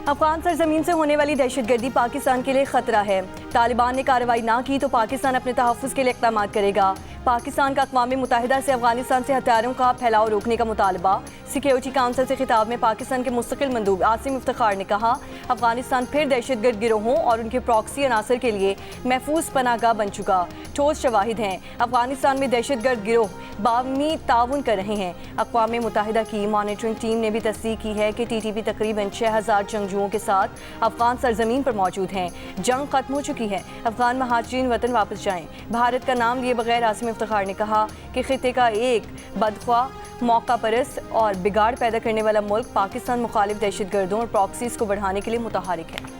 अफगान सरजमीन से होने वाली दहशतगर्दी पाकिस्तान के लिए खतरा है। तालिबान ने कार्रवाई ना की तो पाकिस्तान अपने तहफ़्फ़ुज़ के लिए इक़दाम करेगा। पाकिस्तान का अक़वाम मुत्तहिदा से अफगानिस्तान से हथियारों का फैलाव रोकने का मुतालबा। सिक्योरिटी काउंसिल से खिताब में पाकिस्तान के मुस्तकिल मंदूब आसिम इफ्तिखार ने कहा, अफगानिस्तान फिर दहशतगर्द गिरोहों और उनके प्रॉक्सी अनासर के लिए महफूज पनाहगाह बन चुका। ठोस शवाहिद हैं, अफगानिस्तान में दहशतगर्द गिरोह बाहमी ताउन कर रहे हैं। अक़वाम मुत्तहिदा की मॉनिटरिंग टीम ने भी तस्दीक की है कि TTP तकरीबन 6000 जंगजुओं के साथ अफगान सरजमीन पर मौजूद हैं। जंग खत्म हो चुकी है, अफगान महाजिरीन वतन वापस जाएं। भारत का नाम लिए बगैर आसिम इफ्तिखार ने कहा कि खित्ते का एक बदख्वाह, मौका परस्त और बिगाड़ पैदा करने वाला मुल्क पाकिस्तान मुखालिफ दहशतगर्दों और प्रॉक्सीज को बढ़ाने के लिए मुतहरिक है।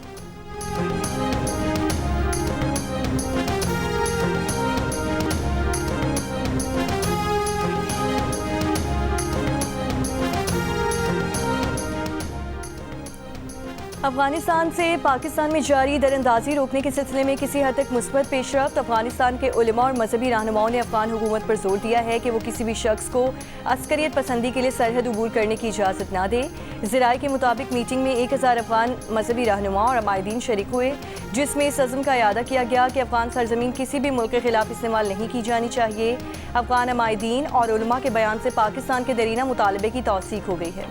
अफगानिस्तान से पाकिस्तान में जारी दरअंदाजी रोकने के सिलसिले में किसी हद तक मुस्बत पेशरफ्त। अफगानिस्तान के उलमा और मजहबी रहनुमाओं ने अफगान हुकूमत पर जोर दिया है कि वो किसी भी शख्स को अस्करियत पसंदी के लिए सरहद अबूर करने की इजाज़त ना दे। ज़राए के मुताबिक मीटिंग में 1000 अफगान मजहबी रहनुमा और अमायदीन शरीक हुए, जिसमें इस अज़्म का इयादा किया गया कि अफगान सरजमीन किसी भी मुल्क के खिलाफ इस्तेमाल नहीं की जानी चाहिए। अफगान अमायदीन और उलमा के बयान से पाकिस्तान के दरीना मुतालबे की तौसीक हो गई है।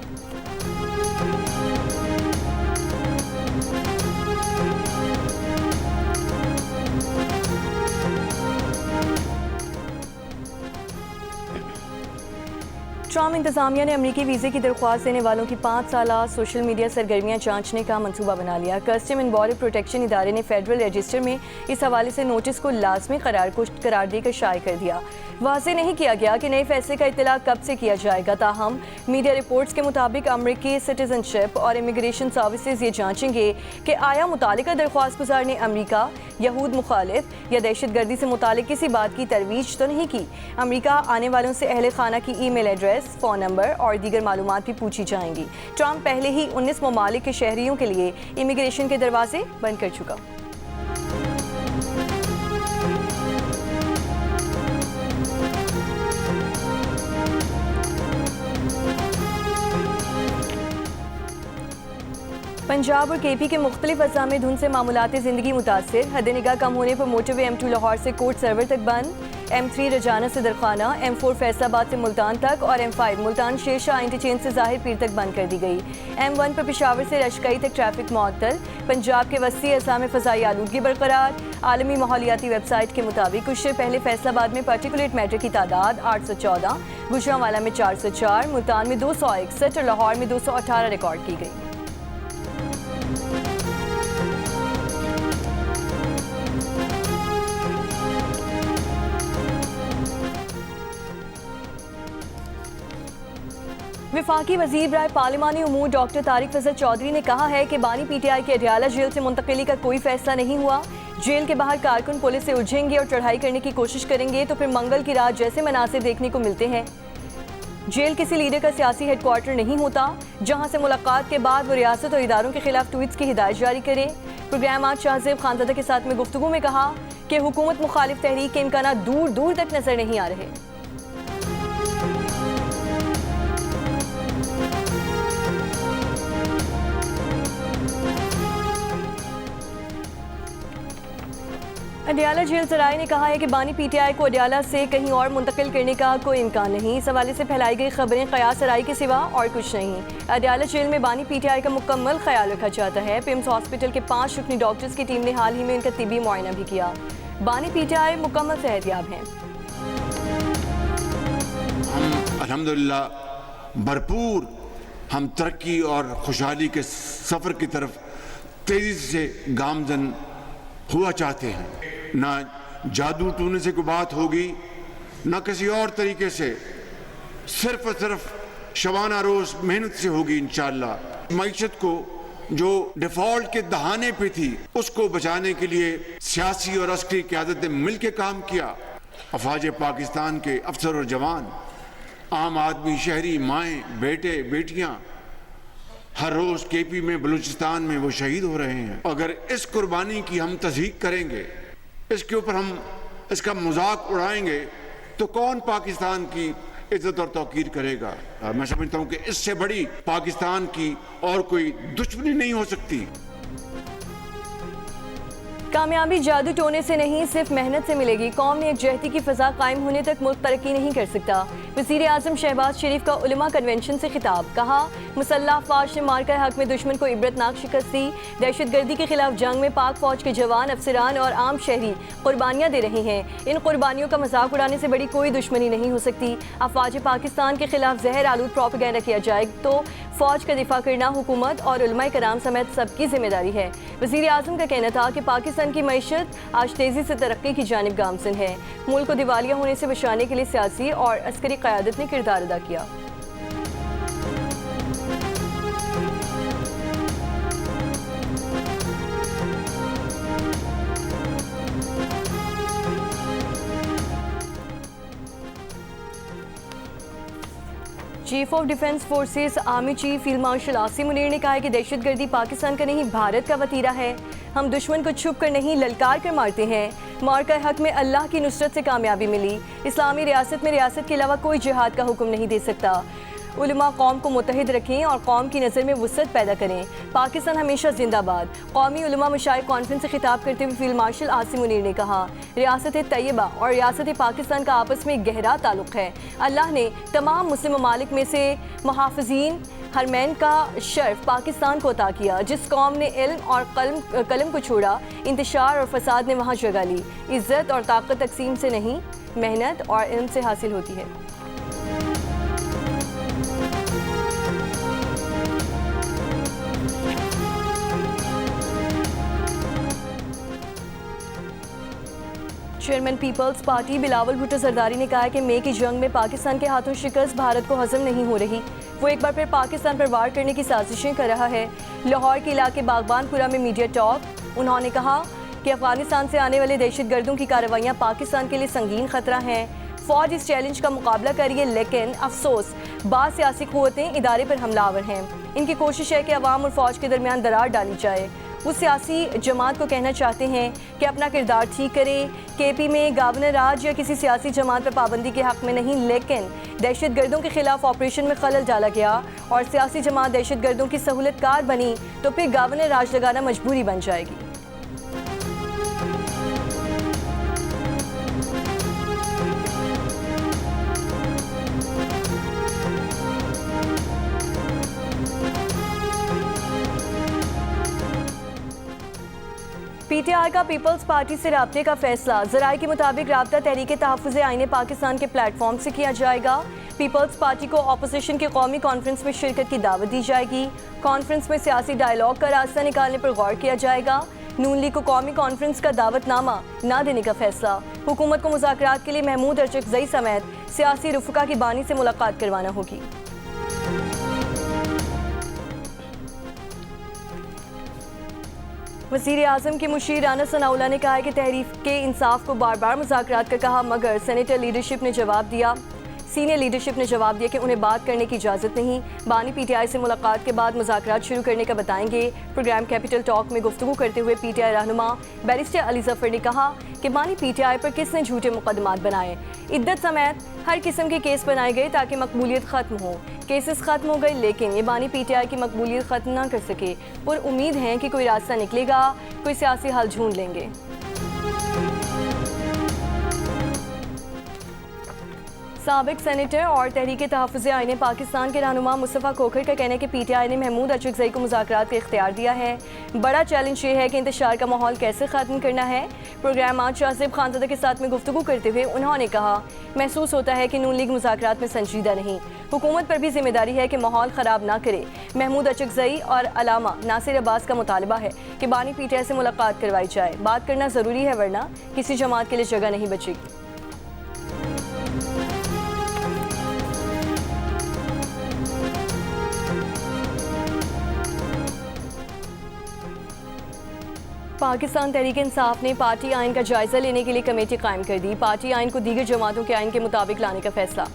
ट्रम्प इंतजामिया ने अमरीकी वीज़े की दरख्वास्त देने वालों की 5 साला सोशल मीडिया सरगर्मियाँ जांचने का मंसूबा बना लिया। कस्टम एंड बॉर्डर प्रोटेक्शन इदारे ने फेडरल रजिस्टर में इस हवाले से नोटिस को लाजमी करार देकर शाये कर दिया। वाज़ेह नहीं किया गया कि नए फैसले का इत्तला कब से किया जाएगा, ताहम मीडिया रिपोर्ट्स के मुताबिक अमरीकी सिटीजनशिप और इमिग्रेशन सर्विसेज ये जांचेंगे कि आया मुतालिका दरख्वास्त गुजार ने अमरीका, यहूद मुखालिफ या दहशतगर्दी से मुतालिक किसी बात की तरवीज तो नहीं की। अमरीका आने वालों से अहले खाना की ईमेल एड्रेस, फ़ोन नंबर और दीगर मालूमात भी पूछी जाएंगी। ट्रम्प पहले ही 19 ममालिक के शहरियों के लिए इमिग्रेशन के दरवाजे बंद कर चुका। पंजाब और KP के मुख्तलिफ अज़ा में धुंध से मामूलाती ज़िंदगी मुतासिर। हद निगाह कम होने पर मोटरवे M2 लाहौर से कोट सर्वर तक बंद, M3 रजाना से दरखाना, M4 फैसलाबाद से मुल्तान तक और M5 मुल्तान शेरशाह इंटरचेंज से ज़ाहिर पीर तक बंद कर दी गई। M1 पर पेशावर से रशकई तक ट्रैफिक मुअत्तल। पंजाब के वसी अज़ा में फ़ज़ाई आलूदगी बरकरार। आलमी माहौलियाती वेबसाइट के मुताबिक कुछ देर पहले फैसलाबाद में पार्टिकुलेट मैटर की तादाद 814, गुजरांवाला में 404, मुल्तान में 261 और लाहौर में 218 रिकॉर्ड की गई। वफाकी वज़ीर बराए पार्लिमानी उमूर डॉक्टर तारिक फजल चौधरी ने कहा है कि बानी PTI के अडियाला जेल से मुंतकिली का कोई फैसला नहीं हुआ। जेल के बाहर कारकुन पुलिस से उलझेंगे और चढ़ाई करने की कोशिश करेंगे तो फिर मंगल की रात जैसे मनासिर देखने को मिलते हैं। जेल किसी लीडर का सियासी हेडक्वार्टर नहीं होता, जहां से मुलाकात के बाद वो रियासत और इदारों के खिलाफ ट्वीट्स की हिदायत जारी करें। प्रोग्राम आज शाहजेब खानज़ादा के साथ में गुफ्तगू में कहा कि हुकूमत मुखालिफ तहरीक के इम्कानात दूर दूर तक नजर नहीं आ रहे। अडियाला जेल ज़राए ने कहा है कि बानी PTI को अडियाला से कहीं और मुंतकिल करने का कोई इम्कान नहीं। इस हवाले से फैलाई गई खबरें क़यास आराई के सिवा और कुछ नहीं। अडियाला जेल में बानी PTI का मुकम्मल ख्याल रखा जाता है। पिम्स हॉस्पिटल के 5 रुकनी डॉक्टर्स की टीम ने हाल ही में उनका तिबी मुआयना भी किया। बानी PTI मुकम्मल सेहतयाब हैं। हम अल्हम्दुलिल्लाह भरपूर हम तरक्की और खुशहाली के सफ़र की तरफ तेज़ी से गामजन हुआ चाहते हैं। ना जादू टूने से कोई बात होगी, ना किसी और तरीके से, सिर्फ और सिर्फ शबाना रोज मेहनत से होगी इंशाअल्लाह। मईशत को जो डिफॉल्ट के दहाने पे थी उसको बचाने के लिए सियासी और अस्करी क़यादत ने मिल के काम किया। अफवाज पाकिस्तान के अफसर और जवान, आम आदमी, शहरी, माएँ, बेटे, बेटियाँ हर रोज KP में, बलूचिस्तान में वो शहीद हो रहे हैं। अगर इस कुर्बानी की हम तज़हीक करेंगे, इसके ऊपर हम इसका मजाक उड़ाएंगे तो कौन पाकिस्तान की इज्जत और तौकीर करेगा। मैं समझता हूँ कि इससे बड़ी पाकिस्तान की और कोई दुश्मनी नहीं हो सकती। कामयाबी जादू टोने से नहीं, सिर्फ मेहनत से मिलेगी। कौम में एक जहती की फ़ज़ा कायम होने तक मुल्क तरक्की नहीं कर सकता। वज़ीर आज़म शहबाज शरीफ का उलमा कन्वेंशन से खिताब, कहा मुसल्लह फ़ौज ने मारकर हक में दुश्मन को इबरतनाक शिकस्त दी। दहशतगर्दी के खिलाफ जंग में पाक फ़ौज के जवान, अफसरान और आम शहरी कुर्बानियाँ दे रहे हैं। इन कुर्बानियों का मजाक उड़ाने से बड़ी कोई दुश्मनी नहीं हो सकती। अफवाज पाकिस्तान के खिलाफ जहर आलूद प्रोपेगेंडा किया जाए तो फ़ौज का दिफा करना हुकूमत और उलमाए कराम समेत सबकी जिम्मेदारी है। वज़ीर आज़म का कहना था कि पाकिस्तान की मईशत आज तेज़ी से तरक्की की जानिब गामज़न है। मुल्क को दिवालिया होने से बचाने के लिए सियासी और अस्करी क़यादत ने किरदार अदा किया। Chief of defence forces army chief field marshal Asim Munir ने कहा है कि दहशतगर्दी पाकिस्तान का नहीं, भारत का वतीरा है। हम दुश्मन को छुप कर नहीं, ललकार कर मारते हैं। मारकर हक में अल्लाह की नुसरत से कामयाबी मिली। इस्लामी रियासत में रियासत के अलावा कोई जिहाद का हुक्म नहीं दे सकता। उलमा कौम को मुत्तहिद रखें और कौम की नज़र में वुसअत पैदा करें। पाकिस्तान हमेशा जिंदाबाद। कौमी उलमा मशाइख कॉन्फ्रेंस से खिताब करते हुए फील्ड मार्शल आसिम मुनीर ने कहा, रियासत तैयबा और रियासत पाकिस्तान का आपस में गहरा ताल्लुक़ है। अल्लाह ने तमाम मुस्लिम ममालिक में से मुहाफ़िज़ीन हरमैन का शर्फ पाकिस्तान को अता किया। जिस कौम ने इल्म और कलम को छोड़ा, इंतशार और फसाद ने वहाँ जगह ली। इज़्ज़त और ताकत तकसीम से नहीं, मेहनत और इल्म से हासिल होती है। Chairman Peoples Party Bilawal Bhutto Zardari ने कहा है कि मे की जंग में पाकिस्तान के हाथों शिकस्त भारत को हजम नहीं हो रही। वो एक बार फिर पाकिस्तान पर वार करने की साजिशें कर रहा है। लाहौर के इलाके बागबानपुरा में मीडिया टॉक। उन्होंने कहा कि अफगानिस्तान से आने वाले दहशतगर्दों की कार्रवाइयाँ पाकिस्तान के लिए संगीन खतरा हैं। फौज इस चैलेंज का मुकाबला कर रही है, लेकिन अफसोस बाद सियासी क़ुव्वतें इदारे पर हमलावर हैं। इनकी कोशिश है कि अवाम और फौज के दरमियान दरार डाली जाए। वो सियासी जमात को कहना चाहते हैं कि अपना किरदार ठीक करे। केपी में गवर्नर राज या किसी सियासी जमात पर पाबंदी के हक़ में नहीं, लेकिन दहशतगर्दों के खिलाफ ऑपरेशन में खलल डाला गया और सियासी जमात दहशतगर्दों की सहूलतकार बनी तो फिर गवर्नर राज लगाना मजबूरी बन जाएगी। पीटीआई का पीपल्स पार्टी से राब्ते का फैसला। ज़राए के मुताबिक राब्ता तहरीक तहफ़्फ़ुज़ आईन पाकिस्तान के प्लेटफॉर्म से किया जाएगा। पीपल्स पार्टी को अपोजिशन की कौमी कॉन्फ्रेंस में शिरकत की दावत दी जाएगी। कॉन्फ्रेंस में सियासी डायलॉग का रास्ता निकालने पर गौर किया जाएगा। नून लीग को कौमी कॉन्फ्रेंस का दावतनामा न देने का फैसला। हुकूमत को मुज़ाकरात के लिए महमूद अरचकज़ई समेत सियासी रुफ़का की बानी से मुलाकात करवाना होगी। वज़ीर आज़म के मुशीर राना सनाउल्लाह ने कहा है कि तहरीक के इंसाफ को बार बार मुज़ाकरात कर कहा, मगर सीनियर लीडरशिप ने जवाब दिया कि उन्हें बात करने की इजाज़त नहीं। बानी पीटीआई से मुलाकात के बाद मुज़ाकरात शुरू करने का बताएंगे। प्रोग्राम कैपिटल टॉक में गुफ्तगू करते हुए पीटीआई रहनुमा बैरिस्टर अली ज़फ़र ने कहा कि बानी पीटीआई पर किसने झूठे मुकदमात बनाए। इद्दत समेत हर किस्म के केस बनाए गए ताकि मकबूलियत ख़त्म हो। केसेस ख़त्म हो गए, लेकिन ये बानी पीटीआई की मकबूलियत ख़त्म ना कर सके। पर उम्मीद है कि कोई रास्ता निकलेगा, कोई सियासी हल ढूंढ लेंगे। साबिक सेनेटर और तहरीक तहफ़्फ़ुज़ आईन पाकिस्तान के रहनुमा मुस्तफ़ा खोखर का कहना है कि पीटीआई ने महमूद अरचकज़ई को मुज़ाकरात का इख्तियार दिया है। बड़ा चैलेंज ये है कि इंतशार का माहौल कैसे ख़त्म करना है। प्रोग्राम आज शाहज़ेब खानज़ादा के साथ में गुफ्तगू करते हुए उन्होंने कहा, महसूस होता है कि नून लीग मुज़ाकरात में संजीदा नहीं। हुकूमत पर भी जिम्मेदारी है कि माहौल ख़राब ना करे। महमूद अरचकज़ई और अलामा नासिर अब्बास का मुतालबा है कि बानी पीटीआई से मुलाकात करवाई जाए। बात करना ज़रूरी है, वरना किसी जमात के लिए जगह नहीं बचेगी। पाकिस्तान तहरीक इंसाफ ने पार्टी आइन का जायजा लेने के लिए कमेटी कायम कर दी। पार्टी आइन को दीगर जमातों के आइन के मुताबिक लाने का फैसला।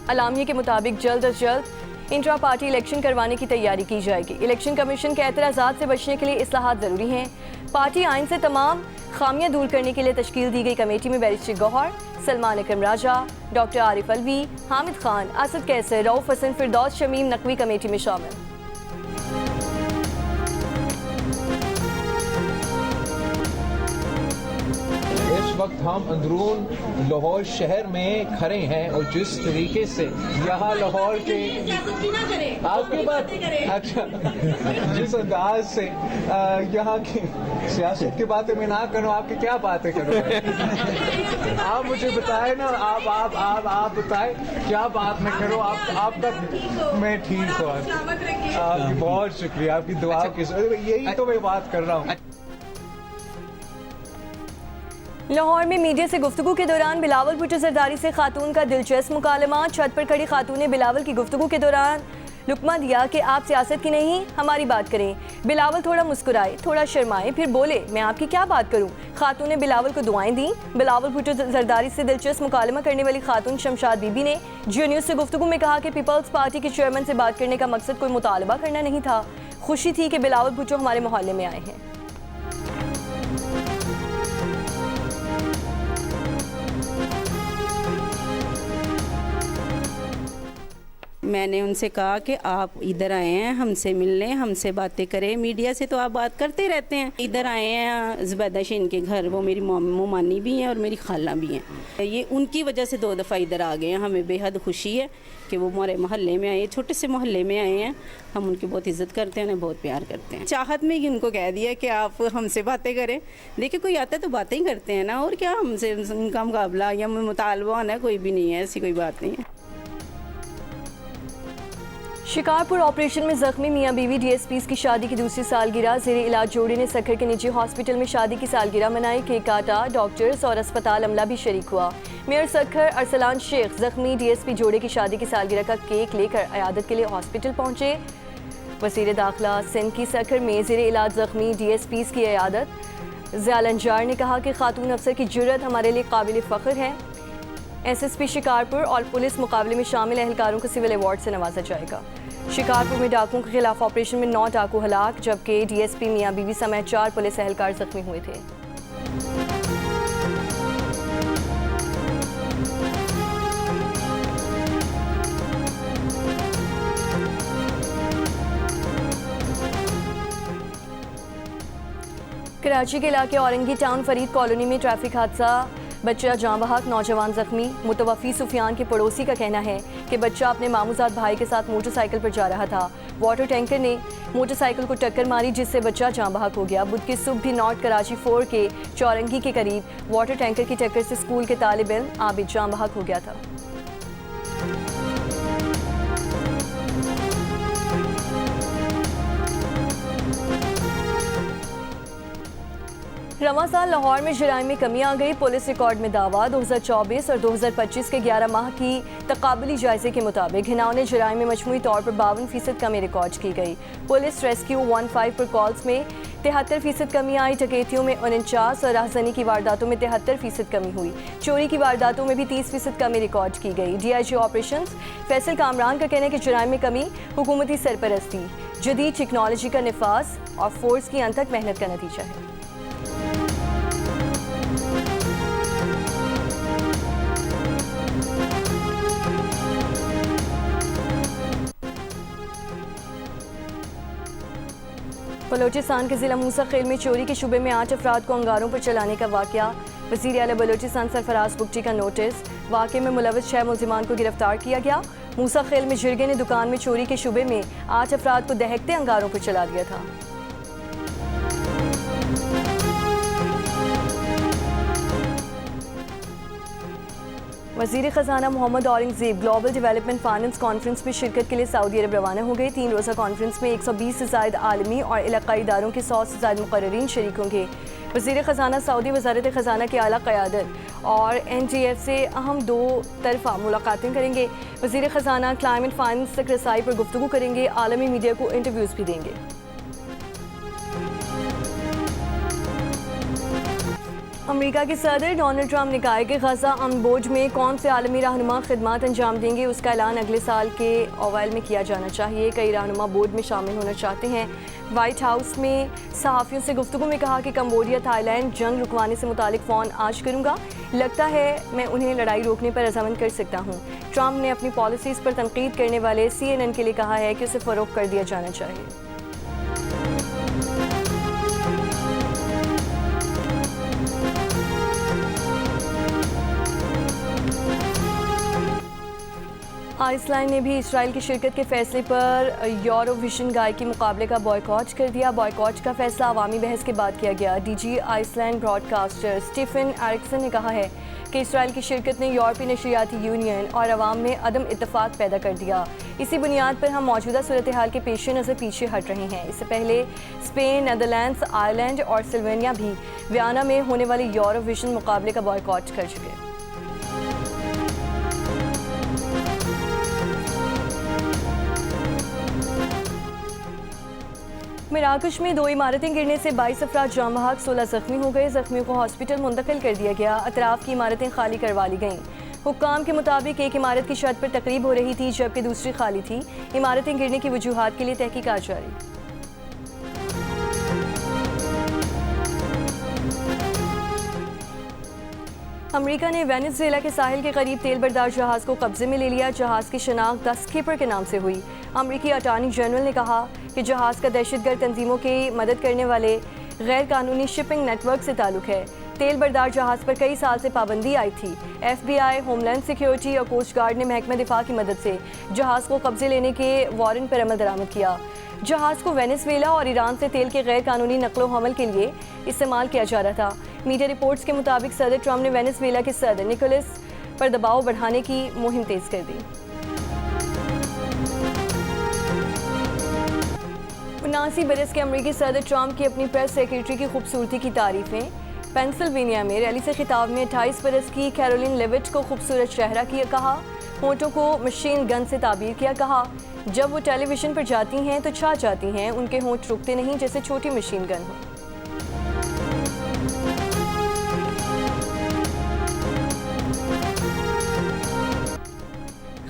अलामिया के मुताबिक जल्द अज जल्द इंट्रा पार्टी इलेक्शन करवाने की तैयारी की जाएगी। इलेक्शन कमीशन के एतराज़ात से बचने के लिए इस्लाहात ज़रूरी हैं। पार्टी आइन से तमाम खामियां दूर करने के लिए तश्कील दी गई कमेटी में बैरिस्टर गौहर, सलमान अकरम राजा, डॉक्टर आरिफ अलवी, हामिद खान, असद कैसर, रऊफ हसन, फिरदौस शमीम नकवी कमेटी में शामिल। इस वक्त हम अंदरून लाहौर शहर में खड़े हैं और जिस तरीके से यहाँ लाहौर के आपके बात अच्छा जिस अंदाज से यहाँ की सियासत की बातें मैं ना करूँ, आपकी क्या बातें करूँ आप मुझे बताएं ना, आप बताएं क्या बात मैं करूँ। आप तक मैं ठीक हूँ, आपकी बहुत शुक्रिया, आपकी दुआ की यही तो मैं बात कर रहा हूँ। लाहौर में मीडिया से गुफ्तगू के दौरान बिलावल भुट्टो जरदारी से खातून का दिलचस्प मुकालमा। छत पर खड़ी खातून ने बिलावल की गुफ्तगू के दौरान लुकमा दिया कि आप सियासत की नहीं हमारी बात करें। बिलावल थोड़ा मुस्कुराए, थोड़ा शर्माए, फिर बोले मैं आपकी क्या बात करूं। खातून ने बिलावल को दुआएं दी। बिलावल भुट्टो जरदारी से दिलचस्प मुकालमा करने वाली खातून शमशाद बीबी ने जियो न्यूज़ से गुफ्तगू में कहा कि पीपल्स पार्टी के चेयरमैन से बात करने का मकसद कोई मुतालबा करना नहीं था, खुशी थी कि बिलावल भुट्टो हमारे मोहल्ले में आए हैं। मैंने उनसे कहा कि आप इधर आए हैं हमसे मिलने, हमसे बातें करें। मीडिया से तो आप बात करते रहते हैं, इधर आए हैं ज़ुबैदा शीन के घर, वो मेरी मोमानी भी हैं और मेरी खाला भी हैं। ये उनकी वजह से 2 दफ़ा इधर आ गए हैं। हमें बेहद खुशी है कि वो हमारे मोहल्ले में आए, छोटे से मोहल्ले में आए हैं। हम उनकी बहुत इज़्ज़त करते हैं, उन्हें बहुत प्यार करते हैं। चाहत में ही उनको कह दिया कि आप हमसे बातें करें। देखिए कोई आता है तो बातें ही करते हैं ना, और क्या हमसे उनका मुकाबला या मुतालबा होना कोई भी नहीं है, ऐसी कोई बात नहीं है। शिकारपुर ऑपरेशन में जख्मी मियां बीवी डीएसपीज़ की शादी की दूसरी सालगिरह। ज़ेरे इलाज जोड़ी ने सखर के निजी हॉस्पिटल में शादी की सालगिरह मनाई। केक काटा, डॉक्टर्स और अस्पताल अमला भी शरीक हुआ। मेयर सखर अरसलान शेख जख्मी डीएसपी जोड़े की शादी की सालगिरह का केक लेकर अयादत के लिए हॉस्पिटल पहुंचे। वज़ीर दाखिला सिंध की सखर में ज़ेरे इलाज जख्मी डीएसपीज़ की अयादत। ज़ियाल अंजार ने कहा कि खातून अफसर की जुर्रत हमारे लिए काबिल फ़ख्र है। एसएसपी शिकारपुर और पुलिस मुकाबले में शामिल एहलकारों को सिविल अवार्ड से नवाजा जाएगा। शिकारपुर में डाकुओं के खिलाफ ऑपरेशन में 9 डाकू हलाक, जबकि डीएसपी मियां बीवी समेत 4 पुलिस एहलकार जख्मी हुए थे। कराची के इलाके औरंगी टाउन फरीद कॉलोनी में ट्रैफिक हादसा, बच्चा जाँ बहक, नौजवान जख्मी। मुतवफ़ी सुफियान के पड़ोसी का कहना है कि बच्चा अपने मामूजाद भाई के साथ मोटरसाइकिल पर जा रहा था। वाटर टैंकर ने मोटरसाइकिल को टक्कर मारी जिससे बच्चा जाँ बहक हो गया। बुध की सुबह भी नॉर्थ कराची 4 के चौरंगी के करीब वाटर टैंकर की टक्कर से स्कूल के तालिब इल्म आबिद जाँ बहक हो गया था। रवां साल लाहौर में जराइम में कमी आ गई। पुलिस रिकॉर्ड में दावा 2024 और 2025 के 11 माह की तकाबली जायजे के मुताबिक घिनौने जराइम में मजमूई तौर पर 52% कमी रिकॉर्ड की गई। पुलिस रेस्क्यू 15 पर कॉल्स में 73% कमी आई। डकैतियों में 49 और राहजनी की वारदातों में 73% कमी हुई। चोरी की वारदातों में भी 30% कमी रिकॉर्ड की गई। DIG ऑपरेशंस फैसल कामरान का कहना है कि जराइम में कमी हुकूमती सरपरस्ती, जदीद टेक्नोलॉजी का निफाज और फोर्स की अनथक मेहनत का नतीजा है। बलोचिस्तान के ज़िला मूसा खेल में चोरी के शुबे में 8 अफराद को अंगारों पर चलाने का वाक़या। वज़ीर आला बलोचिस्तान सरफराज बुगटी का नोटिस। वाक़े में मुलविस 6 मुल्ज़िमान को गिरफ्तार किया गया। मूसा खेल में जिरगे ने दुकान में चोरी के शुबे में 8 अफराद को दहकते अंगारों पर चला दिया था। वज़ीर ख़जाना Mohammad Aurangzeb global development finance conference में शिरकत के लिए सऊदी अरब रवाना हो गए। 3 रोज़ा कॉन्फ्रेंस में 120 से ज़ायद आलमी और इलाक़ाई इदारों के 100 से ज़ायद मुक़र्रीन शरीक होंगे। वज़ीर ख़जाना सऊदी वज़ारत ख़जाना की आला क़यादत और NGF से अहम 2 तरफ़ा मुलाकातें करेंगे। वज़ीर ख़जाना क्लाइमेट फाइनेंस तक रसाई पर गुफ्तगू करेंगे। आलमी मीडिया को इंटरव्यूज़ भी देंगे। अमेरिका के सदर डोनाल्ड ट्रंप ने कहा है कि गजा अमन बोझ में कौन से आलमी रहनुमा खिदमत अंजाम देंगे, उसका ऐलान अगले साल के अवाइल में किया जाना चाहिए। कई रहनुमा बोर्ड में शामिल होना चाहते हैं। वाइट हाउस में सहाफ़ियों से गुफ्तगू में कहा कि कंबोडिया थाईलैंड जंग रुकवाने से मुतालिक फ़ोन आज करूँगा, लगता है मैं उन्हें लड़ाई रोकने पर रजामंद कर सकता हूँ। ट्रंप ने अपनी पॉलिसीज़ पर तनकीद करने वाले CNN के लिए कहा है कि उसे फ़रोग़ कर दिया जाना चाहिए। आइसलैंड ने भी इसराइल की शिरकत के फैसले पर यूरोविजन गायकी मुकाबले का बॉयकॉट कर दिया। बॉयकॉट का फैसला अवामी बहस के बाद किया गया। DG Iceland broadcaster Stephen Ericsson ने कहा है कि इसराइल की शिरकत ने यूरोपीय नशरियाती यूनियन और अवाम में अदम इत्तफाक पैदा कर दिया। इसी बुनियाद पर हम मौजूदा सूरत हाल के पेश नज़र पीछे हट रहे हैं। इससे पहले स्पेन, नेदरलैंड्स, आयरलैंड और सिल्वेनिया भी वियना में होने वाले यूरोविजन मुकाबले का बॉयकॉट कर चुके। मराकश में 2 इमारतें गिरने से 22 अफराद जाम बहक, 16 जख्मी हो गए। जख्मियों को हॉस्पिटल मुंतकिल कर दिया गया। अतराफ की इमारतें खाली करवा ली गईं। हुक्काम के मुताबिक एक इमारत की छत पर तकरीब हो रही थी जबकि दूसरी खाली थी। इमारतें गिरने की वजूहात के लिए तहकीकात जारी। अमेरिका ने वेनेजुएला के साहिल के करीब तेल बरदार जहाज को कब्जे में ले लिया। जहाज की शनाख्त द स्कीपर के नाम से हुई। अमेरिकी अटॉर्नी जनरल ने कहा कि जहाज का दहशतगर्द तंजीमों की मदद करने वाले गैर कानूनी शिपिंग नेटवर्क से ताल्लुक है। तेल बरदार जहाज पर कई साल से पाबंदी आई थी। FBI, होमलैंड सिक्योरिटी और कोस्ट गार्ड ने महकमा दिफा की मदद से जहाज को कब्जे लेने के वारंट पर अमल दरामद किया। जहाज को वेनेजुएला और ईरान से तेल के गैर कानूनी नकलो हमल के लिए इस्तेमाल किया जा रहा था। मीडिया रिपोर्ट्स के मुताबिक सदर ट्रंप ने वेनेजुएला के सदर निकोलस पर दबाव बढ़ाने की मुहिम तेज कर दी। 79 बरस के अमेरिकी सदर ट्रंप की अपनी प्रेस सेक्रेटरी की खूबसूरती की तारीफें। पेंसिल्वेनिया में रैली से खिताब में 28 बरस की कैरोलिन लेविट को खूबसूरत चेहरा किया कहा। होंठों को मशीन गन से ताबीर किया। कहा जब वो टेलीविजन पर जाती हैं तो छा जाती हैं, उनके होंठ रुकते नहीं जैसे छोटी मशीन गन हो।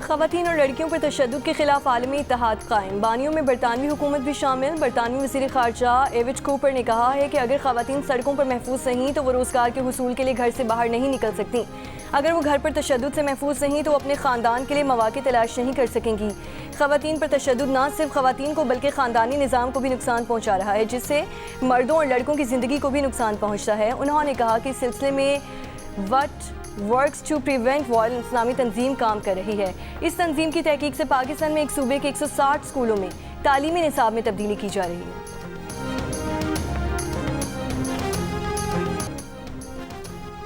ख़वातीन और लड़कियों पर तशद्दुद के खिलाफ आलमी इत्तेहाद कायम। बानियों में बरतानवी हुकूमत भी शामिल। बरतानवी वज़ीर ख़ारजा एविट कूपर ने कहा है कि अगर ख़वातीन सड़कों पर महफूज नहीं तो वो रोज़गार के हुसूल के लिए घर से बाहर नहीं निकल सकती। अगर वो घर पर तशद्दुद से महफूज नहीं तो वो अपने ख़ानदान के लिए मौक़े तलाश नहीं कर सकेंगी। ख़वातीन पर तशद्दुद न सिर्फ ख़वातीन को बल्कि ख़ानदानी निज़ाम को भी नुकसान पहुँचा रहा है, जिससे मर्दों और लड़कों की ज़िंदगी को भी नुकसान पहुँचता है। उन्होंने कहा कि इस सिलसिले में what works to prevent violence इस्लामी तंजीम काम कर रही है। इस तंजीम की तहकीक से पाकिस्तान में एक सूबे के 160 स्कूलों में तालीमी निसाब में तब्दीली की जा रही है।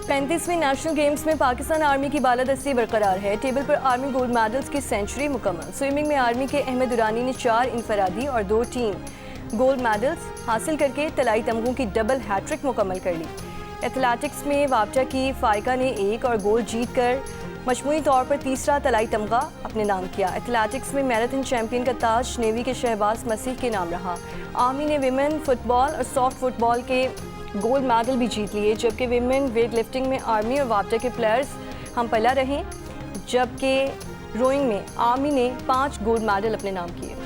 पैंतीसवीं नेशनल गेम्स में पाकिस्तान आर्मी की बालादस्ती बरकरार है। टेबल पर आर्मी गोल्ड मेडल्स की सेंचुरी मुकम्मल। स्विमिंग में आर्मी के अहमद दुरानी ने 4 इनफरादी और 2 टीम गोल्ड मेडल्स हासिल करके तलाई तमगों की डबल हैट्रिक मुकम्मल कर ली। एथलेटिक्स में वापटा की फारिका ने 1 और गोल्ड जीतकर मजमूई तौर पर तीसरा तलाई तमगा अपने नाम किया। एथलेटिक्स में मैराथन चैंपियन का ताज नेवी के शहबाज मसीह के नाम रहा। आर्मी ने विमेन फुटबॉल और सॉफ्ट फुटबॉल के गोल्ड मेडल भी जीत लिए, जबकि विमेन वेट लिफ्टिंग में आर्मी और वापटा के प्लेयर्स हम पहला रहे, जबकि रोइंग में आर्मी ने 5 गोल्ड मेडल अपने नाम किए।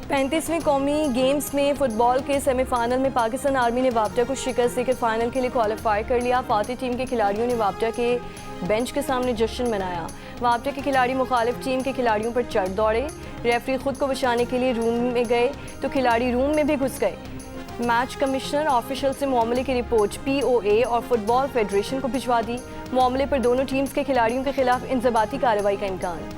पैंतीसवीं कौमी गेम्स में फुटबॉल के सेमीफाइनल में पाकिस्तान आर्मी ने वापटा को शिकस्त देकर फाइनल के लिए क्वालिफाई कर लिया। फातिह टीम के खिलाड़ियों ने वापटा के बेंच के सामने जश्न मनाया। वापटा के खिलाड़ी मुखालिफ टीम के खिलाड़ियों पर चढ़ दौड़े। रेफरी खुद को बचाने के लिए रूम में गए तो खिलाड़ी रूम में भी घुस गए। मैच कमिश्नर ऑफिशियल से मामले की रिपोर्ट POA और फुटबॉल फेडरेशन को भिजवा दी। मामले पर दोनों टीम्स के खिलाड़ियों के खिलाफ इंजबाती कार्रवाई का इम्कान।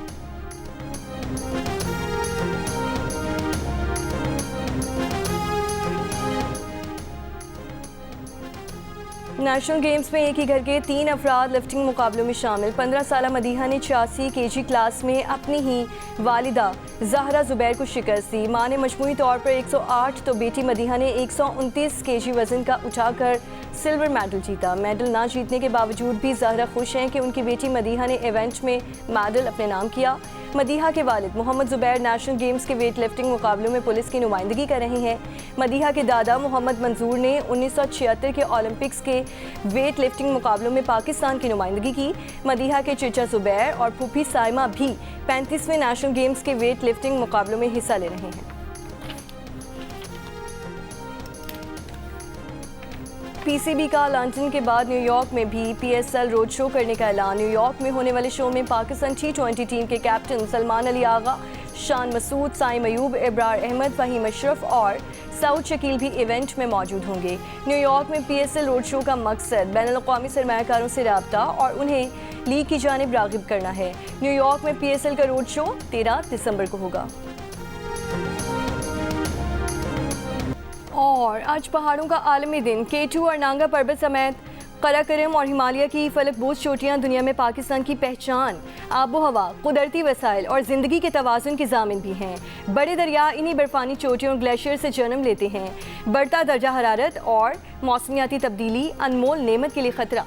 नेशनल गेम्स में एक ही घर के 3 अफराद लिफ्टिंग मुकाबलों में शामिल। 15 साला मदीहा ने 86 kg क्लास में अपनी ही वालिदा ज़हरा ज़ुबैर को शिकस्त दी। मां ने मजमूई तौर पर 108 तो बेटी मदीहा ने 129 kg वजन का उठाकर सिल्वर मेडल जीता। मेडल ना जीतने के बावजूद भी ज़हरा खुश हैं कि उनकी बेटी मदीहा ने इवेंट में मेडल अपने नाम किया। मदीहा के वालिद मोहम्मद ज़ुबैर नेशनल गेम्स के वेट लिफ्टिंग मुकाबलों में पुलिस की नुमाइंदगी कर रहे हैं। मदीहा के दादा मोहम्मद मंजूर ने 1976 के ओलंपिक्स के वेट लिफ्टिंग मुकाबलों में पाकिस्तान की नुमाइंदगी की। मदीहा के चचा ज़ुबैर और फूफी साइमा भी 35वें नेशनल गेम्स के वेट लिफ्टिंग मुकाबलों में हिस्सा ले रहे हैं। पीसीबी का लंदन के बाद न्यूयॉर्क में भी पीएसएल रोड शो करने का ऐलान। न्यूयॉर्क में होने वाले शो में पाकिस्तान T20 टीम के कैप्टन सलमान अली आगा, शान मसूद, साइम अयूब, इब्रार अहमद, फहीम अशरफ और सऊद शकील भी इवेंट में मौजूद होंगे। न्यूयॉर्क में पीएसएल रोड शो का मकसद बैनुल-अक़वामी सरमायाकारों से रब्ता और उन्हें लीग की जानिब राग़िब करना है। न्यूयॉर्क में पीएसएल का रोड शो 13 दिसंबर को होगा। और आज पहाड़ों का आलमी दिन। K2 और नांगा पर्वत समेत कराकरम और हिमालय की फलकबोज चोटियां दुनिया में पाकिस्तान की पहचान, आबो हवा, कुदरती वसाइल और ज़िंदगी के तवाज़ुन की ज़ामिन भी हैं। बड़े दरिया इन्हीं बर्फ़ानी चोटियों और ग्लेशियर से जन्म लेते हैं। बढ़ता दर्जा हरारत और मौसमियाती तब्दीली अनमोल नेमत के लिए ख़तरा।